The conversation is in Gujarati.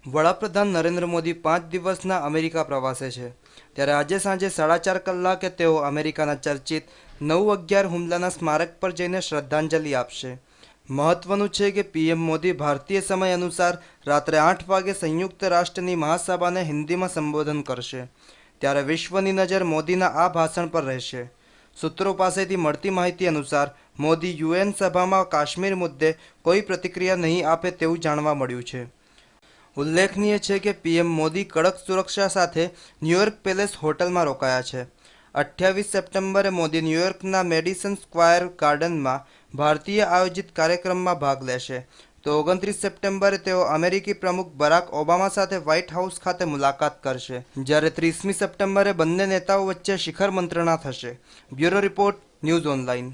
વડાપ્રધાન નરેન્દ્ર મોદી 5 દિવસના અમેરિકા પ્રવાસે છે, ત્યારે આજે સાંજે 4:30 કલાકે તેઓ અમેરિકાના ચર્ચિત 9/11 હુમલાના સ્મારક પર જઈને શ્રદ્ધાંજલિ આપશે. મહત્વનું છે કે પીએમ મોદી ભારતીય સમય અનુસાર રાત્રે 8 વાગે સંયુક્ત રાષ્ટ્રની મહાસભાને હિન્દીમાં સંબોધન કરશે, ત્યારે વિશ્વની નજર મોદીના આ ભાષણ પર રહેશે. સૂત્રો પાસેથી મળતી માહિતી અનુસાર મોદી યુએન સભામાં કાશ્મીર મુદ્દે કોઈ પ્રતિક્રિયા નહીં આપે તેવું જાણવા મળ્યું છે. ઉલ્લેખનીય છે કે પીએમ મોદી કડક સુરક્ષા સાથે ન્યૂયોર્ક પેલેસ હોટલમાં રોકાયા છે. 28 સપ્ટેમ્બરે મોદી ન્યૂયોર્કના મેડિસન સ્ક્વાયર ગાર્ડનમાં ભારતીય આયોજિત કાર્યક્રમમાં ભાગ લેશે, તો 29 સપ્ટેમ્બરે તેઓ અમેરિકી પ્રમુખ બરાક ઓબામા સાથે વ્હાઇટ હાઉસ ખાતે મુલાકાત કરશે, જ્યારે 30મી સપ્ટેમ્બરે બંને નેતાઓ વચ્ચે શિખર મંત્રણા થશે. Bureau report, news online.